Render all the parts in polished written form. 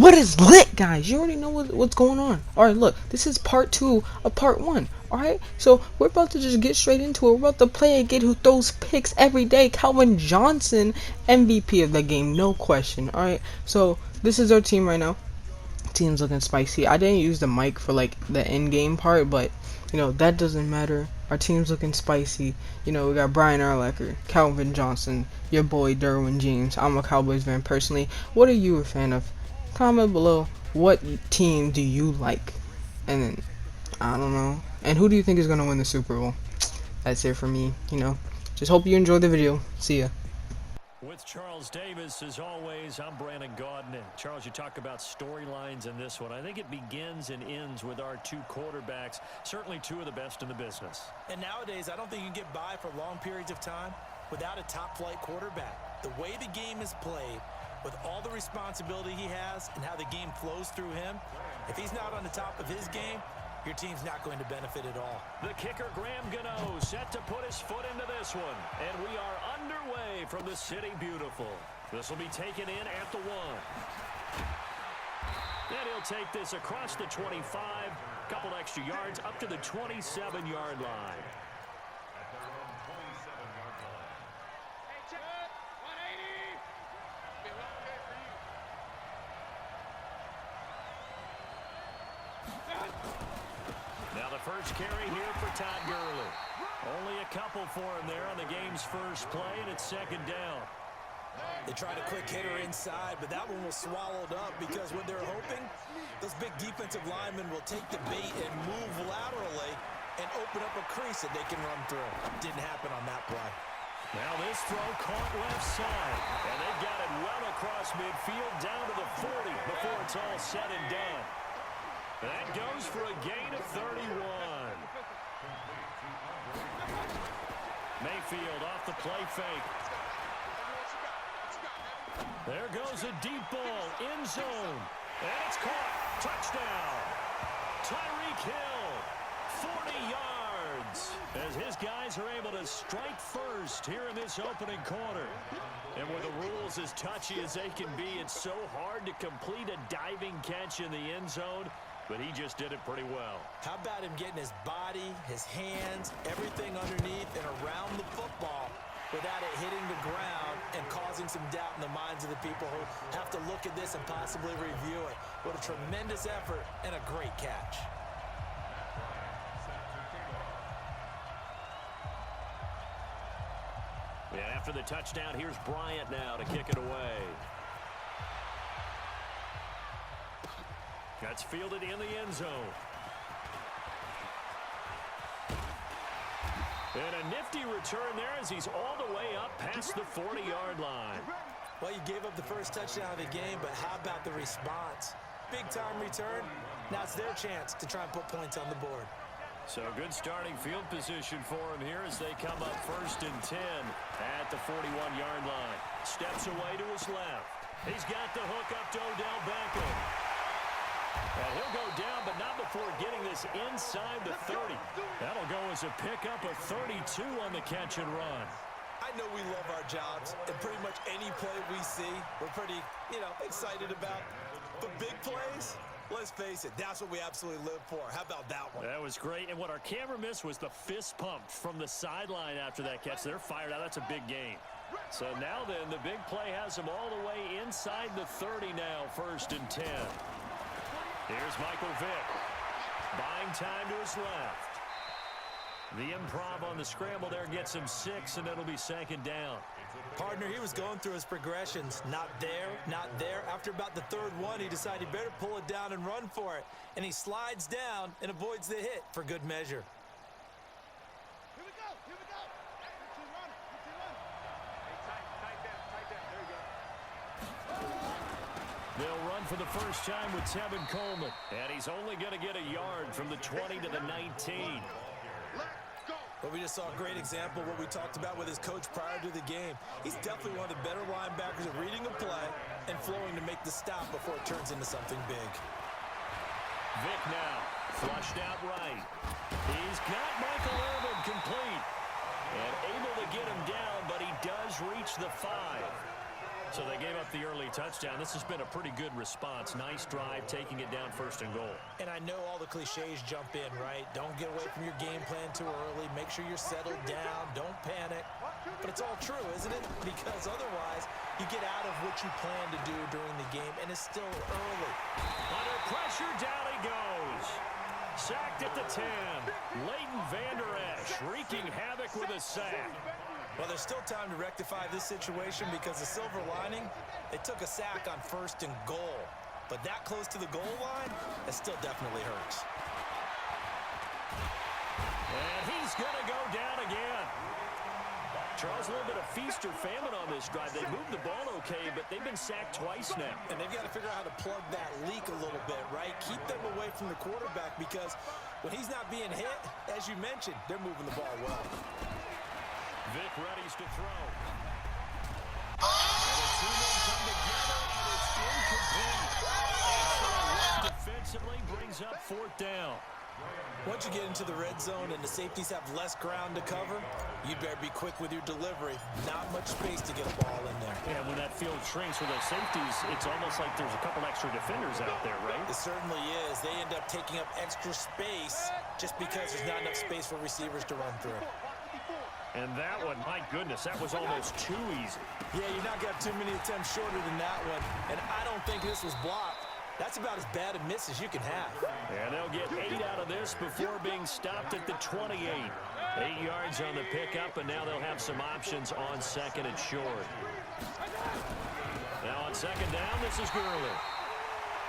What is lit, guys? You already know what's going on. Alright, look, this is part 2 of part 1. Alright, so we're about to just get straight into it. We're about to play a kid who throws picks every day. Calvin Johnson, MVP of the game, no question. Alright, so this is our team right now. Team's looking spicy. I didn't use the mic for like the end game part, but you know that doesn't matter. Our team's looking spicy. You know, we got Brian Urlacher, Calvin Johnson, your boy Derwin James. I'm a Cowboys fan personally. What are you a fan of? Comment below what team do you like, and then I don't know. And who do you think is gonna win the Super Bowl? That's it for me. You know, just hope you enjoyed the video. See ya. With Charles Davis, as always, I'm Brandon Gaudin. Charles, you talk about storylines in this one. I think it begins and ends with our two quarterbacks, certainly two of the best in the business. And nowadays, I don't think you can get by for long periods of time without a top-flight quarterback. The way the game is played, with all the responsibility he has and how the game flows through him, if he's not on the top of his game, your team's not going to benefit at all. The kicker, Graham Gano, set to put his foot into this one. And we are underway from the City Beautiful. This will be taken in at the 1. And he'll take this across the 25. Couple extra yards up to the 27-yard line. Now the first carry here for Todd Gurley. Only a couple for him there on the game's first play, and it's second down. They tried a quick hitter inside, but that one was swallowed up because what they're hoping, those big defensive linemen will take the bait and move laterally and open up a crease that they can run through. Didn't happen on that play. Now this throw caught left side, and they got it well across midfield down to the 40 before it's all said and done. That goes for a gain of 31. Mayfield off the play fake. There goes a deep ball, end zone. And it's caught. Touchdown. Tyreek Hill, 40 yards. As his guys are able to strike first here in this opening quarter. And with the rules as touchy as they can be, it's so hard to complete a diving catch in the end zone. But he just did it pretty well. How about him getting his body, his hands, everything underneath and around the football without it hitting the ground and causing some doubt in the minds of the people who have to look at this and possibly review it. What a tremendous effort and a great catch. And after the touchdown, here's Bryant now to kick it away. That's fielded in the end zone. And a nifty return there as he's all the way up past the 40-yard line. Well, you gave up the first touchdown of the game, but how about the response? Big-time return. Now it's their chance to try and put points on the board. So good starting field position for him here as they come up 1st and 10 at the 41-yard line. Steps away to his left. He's got the hook up to Odell Beckham. And he'll go down, but not before getting this inside the 30. That'll go as a pickup of 32 on the catch and run. I know we love our jobs, and pretty much any play we see, we're pretty, excited about. But big plays, let's face it, that's what we absolutely live for. How about that one? That was great, and what our camera missed was the fist pump from the sideline after that catch. They're fired out. That's a big gain. So now then, the big play has them all the way inside the 30 now, 1st and 10. Here's Michael Vick, buying time to his left. The improv on the scramble there gets him 6, and it'll be 2nd down. Partner, he was going through his progressions. Not there, not there. After about the 3rd one, he decided he better pull it down and run for it. And he slides down and avoids the hit for good measure. Here we go, here we go. Good run. Hey, tight that, there you go. They'll run for the first time with Tevin Coleman. And he's only going to get a yard from the 20 to the 19. But we just saw a great example of what we talked about with his coach prior to the game. He's definitely one of the better linebackers at reading a play and flowing to make the stop before it turns into something big. Vick now, flushed out right. He's got Michael Irvin complete. And able to get him down, but he does reach the 5. So they gave up the early touchdown. This has been a pretty good response. Nice drive, taking it down 1st and goal. And I know all the cliches jump in, right? Don't get away from your game plan too early. Make sure you're settled down. Don't panic. But it's all true, isn't it? Because otherwise, you get out of what you plan to do during the game, and it's still early. Under pressure, down he goes. Sacked at the 10. Leighton Vander Esch wreaking havoc with a sack. Well, there's still time to rectify this situation because the silver lining, they took a sack on 1st and goal. But that close to the goal line, it still definitely hurts. And he's going to go down again. Charles, a little bit of feast or famine on this drive. They moved the ball okay, but they've been sacked twice now. And they've got to figure out how to plug that leak a little bit, right? Keep them away from the quarterback because when he's not being hit, as you mentioned, they're moving the ball well. Vic readies to throw. And the two men come together, and it's incomplete. Excellent work defensively brings up 4th down. Once you get into the red zone and the safeties have less ground to cover, you better be quick with your delivery. Not much space to get a ball in there. Yeah, when that field shrinks for those safeties, it's almost like there's a couple extra defenders out there, right? It certainly is. They end up taking up extra space just because there's not enough space for receivers to run through. And that one, my goodness, that was almost too easy. Yeah, you're not going to have too many attempts shorter than that one. And I don't think this was blocked. That's about as bad a miss as you can have. And they'll get 8 out of this before being stopped at the 28. 8 yards on the pickup, and now they'll have some options on 2nd and short. Now on 2nd down, this is Gurley.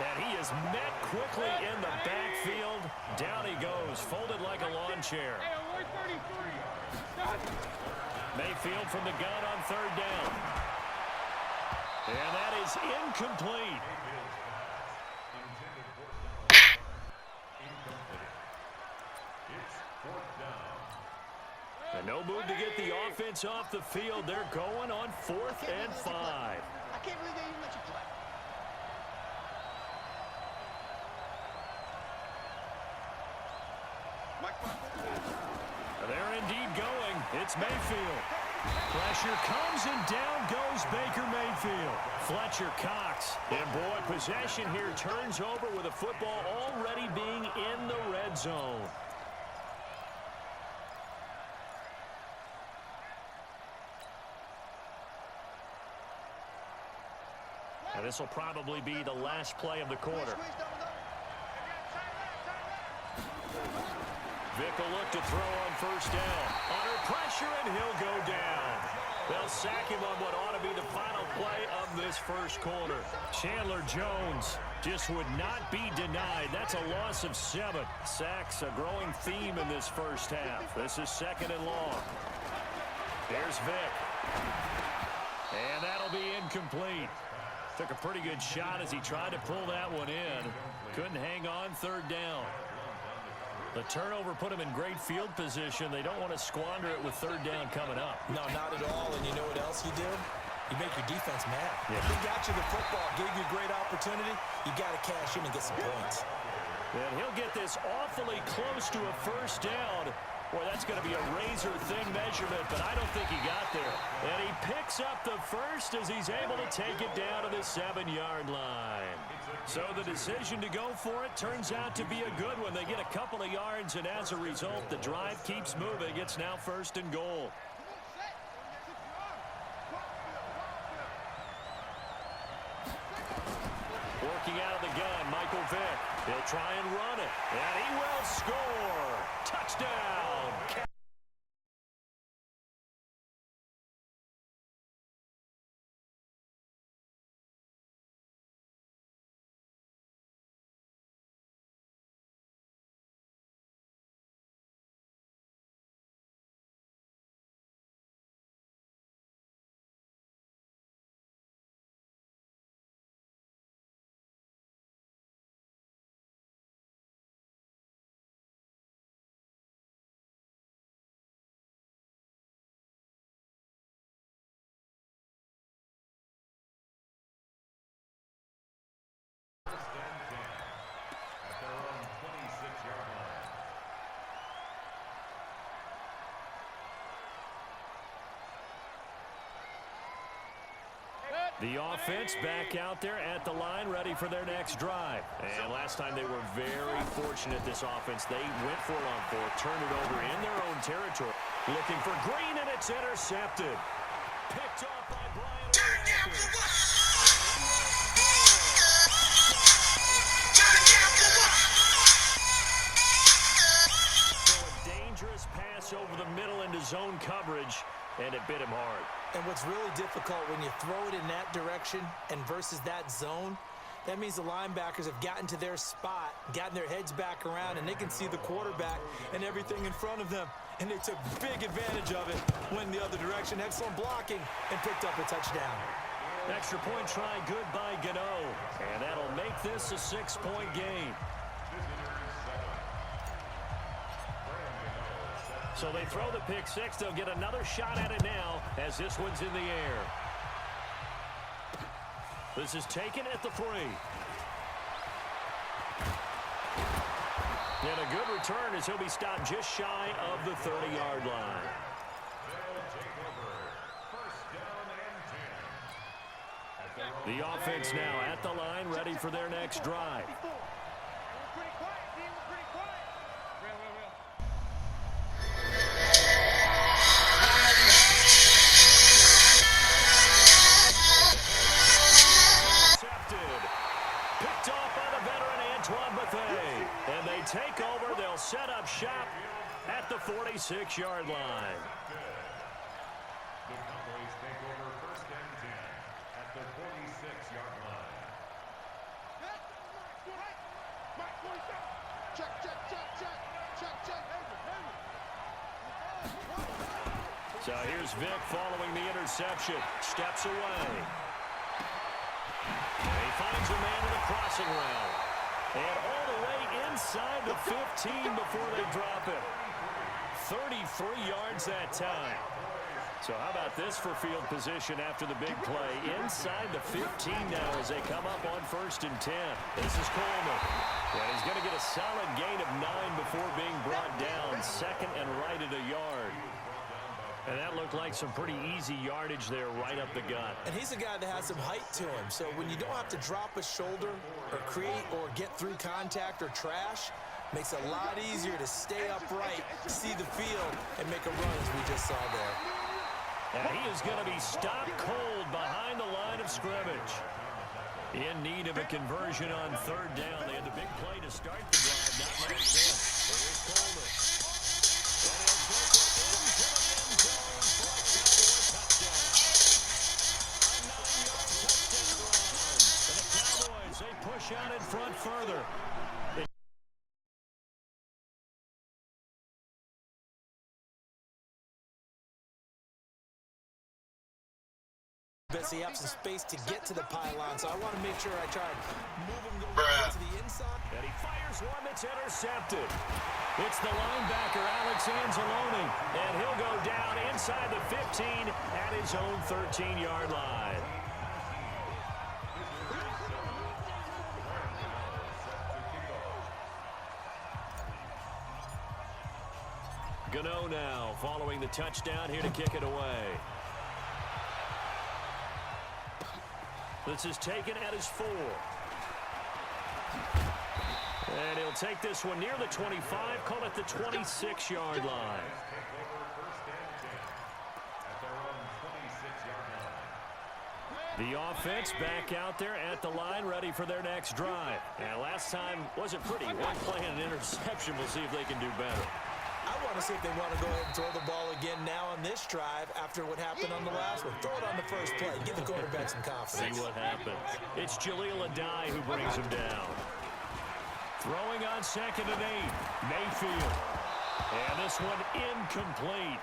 And he is met quickly in the backfield. Down he goes, folded like a lawn chair. Mayfield from the gun on 3rd down. And that is incomplete. And no move to get the offense off the field. They're going on 4th and 5. I can't believe they even let you play. They're indeed going. It's Mayfield. Pressure comes and down goes Baker Mayfield. Fletcher Cox. And boy, possession here turns over with a football already being in the red zone. And this will probably be the last play of the quarter. Vic will look to throw on 1st down. Under pressure, and he'll go down. They'll sack him on what ought to be the final play of this 1st quarter. Chandler Jones just would not be denied. That's a loss of 7. Sacks, a growing theme in this 1st half. This is 2nd and long. Here's Vic. And that'll be incomplete. Took a pretty good shot as he tried to pull that one in. Couldn't hang on 3rd down. The turnover put him in great field position. They don't want to squander it with 3rd down coming up. No, not at all. And you know what else you do? You make your defense mad. Yeah. If they got you the football, gave you a great opportunity, you got to cash in and get some points. And he'll get this awfully close to a 1st down. Boy, that's going to be a razor-thin measurement, but I don't think he got there. And he picks up the 1st as he's able to take it down to the 7-yard line. So the decision to go for it turns out to be a good one. They get a couple of yards, and as a result, the drive keeps moving. It's now 1st and goal. Working out of the gun, Michael Vick. He'll try and run it, and he will score. Touchdown. The offense back out there at the line, ready for their next drive. And last time they were very fortunate, this offense. They went for it on fourth, turned it over in their own territory. Looking for Green, and it's intercepted. Picked off by Brian Williams. Dangerous pass over the middle into zone coverage, and it bit him hard. And what's really difficult when you throw it in that direction and versus that zone, that means the linebackers have gotten to their spot, gotten their heads back around, and they can see the quarterback and everything in front of them. And they took big advantage of it, went the other direction, excellent blocking, and picked up a touchdown. Extra point try, good by Gano. And that'll make this a 6-point game. So they throw the pick six. They'll get another shot at it now as this one's in the air. This is taken at the 3. And a good return as he'll be stopped just shy of the 30-yard line. The offense now at the line, ready for their next drive. And they take over. They'll set up shop at the 46-yard line. The Cowboys take over 1st and 10 at the 46-yard line. So here's Vic following the interception. Steps away. And he finds a man in the crossing route. And all the way inside the 15 before they drop it. 33 yards that time. So how about this for field position after the big play? Inside the 15 now as they come up on 1st and 10. This is Coleman. And he's going to get a solid gain of 9 before being brought down. 2nd and right at a yard. And that looked like some pretty easy yardage there right up the gut. And he's a guy that has some height to him. So when you don't have to drop a shoulder or create or get through contact or trash, makes it a lot easier to stay upright, see the field, and make a run as we just saw there. And he is going to be stopped cold behind the line of scrimmage. In need of a conversion on 3rd down. They had the big play to start the drive. Not much sense. Here's Coleman. They push out in front further. He has some space to get to the pylon, so I want to make sure I try to move him going to the inside. And he fires one that's intercepted. It's the linebacker, Alex Anzalone, and he'll go down inside the 15 at his own 13-yard line. Gano now following the touchdown here to kick it away. This is taken at his 4. And he'll take this one near the 25, call it the 26-yard line. The offense back out there at the line, ready for their next drive. And last time wasn't pretty. One play and an interception. We'll see if they can do better. I want to see if they want to go ahead and throw the ball again now on this drive after what happened on the last one. Throw it on the first play. Give the quarterback some confidence. See what happens. It's Jaleel Adai who brings him down. Throwing on 2nd and 8. Mayfield. And this one incomplete.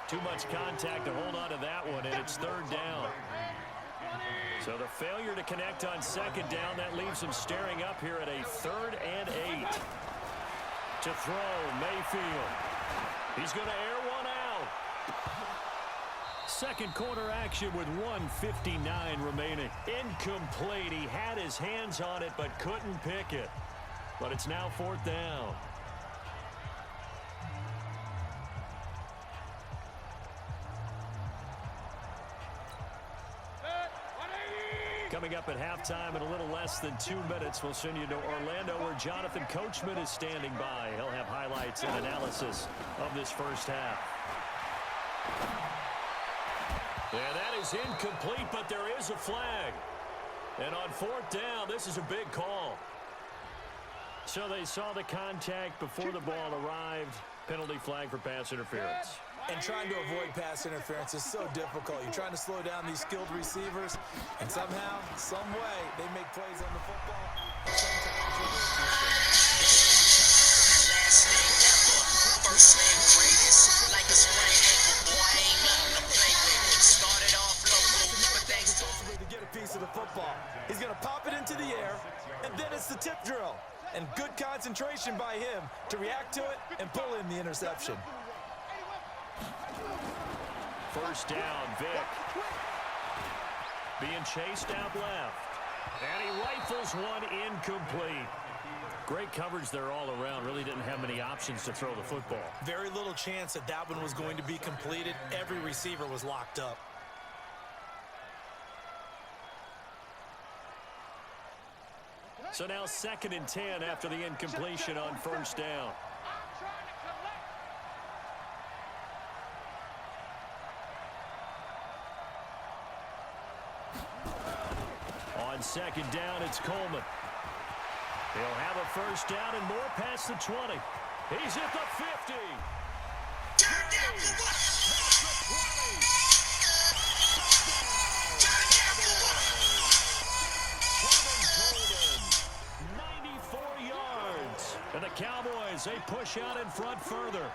Too much contact to hold on to that one, and it's 3rd down. So the failure to connect on 2nd down, that leaves him staring up here at a 3rd and 8. To throw, Mayfield. He's going to air one out. 2nd quarter action with 1:59 remaining. Incomplete. He had his hands on it but couldn't pick it. But it's now 4th down. up at halftime in a little less than 2 minutes. We'll send you to Orlando, where Jonathan Coachman is standing by. He'll have highlights and analysis of this first half. And that is incomplete, but there is a flag. And on 4th down, this is a big call. So they saw the contact before the ball arrived. Penalty flag for pass interference. And trying to avoid pass interference is so difficult. You're trying to slow down these skilled receivers, and somehow, some way, they make plays on the football. First name greatest, like a sprained ankle, boy, ain't nothing to play with. Started off local, but thanks to To get a piece of the football, he's going to pop it into the air, and then it's the tip drill. And good concentration by him to react to it and pull in the interception. First down, Vic. Being chased out left. And he rifles one incomplete. Great coverage there all around. Really didn't have many options to throw the football. Very little chance that that one was going to be completed. Every receiver was locked up. So now 2nd and 10 after the incompletion on first down. On 2nd down, it's Coleman. He'll have a first down and more past the 20. He's at the 50. turn down for what? Turn down for what? 94 yards. And the Cowboys, they push out in front further.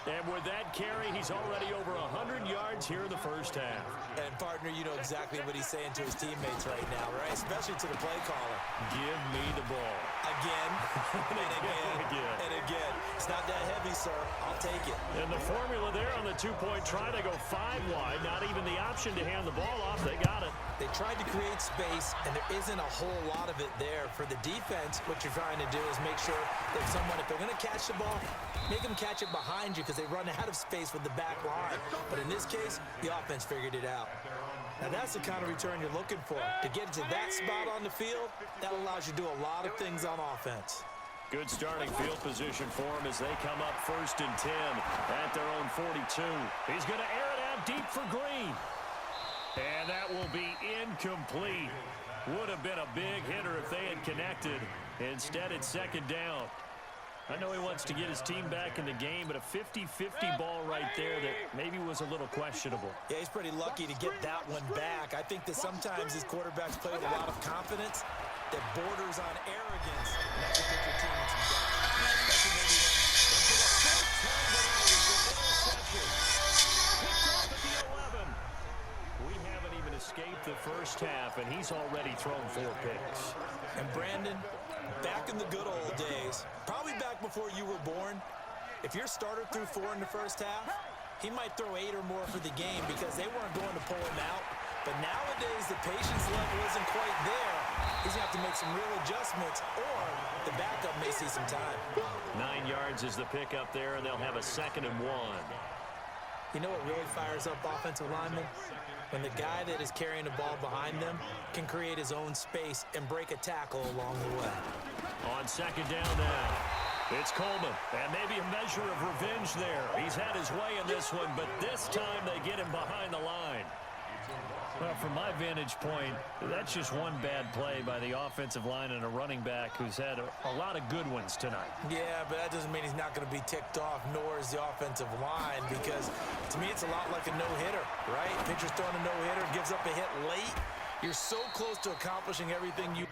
And with that carry, he's already over 100 yards here in the first half. And, partner, you know exactly what he's saying to his teammates right now, right? Especially to the play caller. Give me the ball. Again, and again, and again. It's not that heavy, sir. I'll take it. And the formula there on the two-point try, they go 5 wide. Not even the option to hand the ball off. They got it. They tried to create space, and there isn't a whole lot of it there. For the defense, what you're trying to do is make sure that someone, if they're going to catch the ball, make them catch it behind you because they run out of space with the back line. But in this case, the offense figured it out. Now, that's the kind of return you're looking for. To get to that spot on the field, that allows you to do a lot of things on offense. Good starting field position for him as they come up 1st and 10 at their own 42. He's going to air it out deep for Green. And that will be incomplete. Would have been a big hitter if they had connected. Instead, it's 2nd down. I know he wants to get his team back in the game, but a 50-50 ball right there that maybe was a little questionable. Yeah, he's pretty lucky to get that one back. I think that sometimes these quarterbacks play with a lot of confidence that borders on arrogance. And that can put your team in some doubt. We haven't even escaped the first half, and he's already thrown 4 picks. And Brandon, back in the good old days, probably back before you were born, if your starter threw 4 in the first half, he might throw 8 or more for the game because they weren't going to pull him out. But nowadays, the patience level isn't quite there. He's going to have to make some real adjustments, or the backup may see some time. 9 yards is the pickup there, and they'll have a 2nd and 1. You know what really fires up offensive linemen? When the guy that is carrying the ball behind them can create his own space and break a tackle along the way. On 2nd down now, it's Coleman, and maybe a measure of revenge there. He's had his way in this one, but this time they get him behind the line. Well, from my vantage point, that's just one bad play by the offensive line and a running back who's had a lot of good ones tonight. Yeah, but that doesn't mean he's not going to be ticked off, nor is the offensive line, because to me it's a lot like a no-hitter, right? Pitcher's throwing a no-hitter, gives up a hit late. You're so close to accomplishing everything you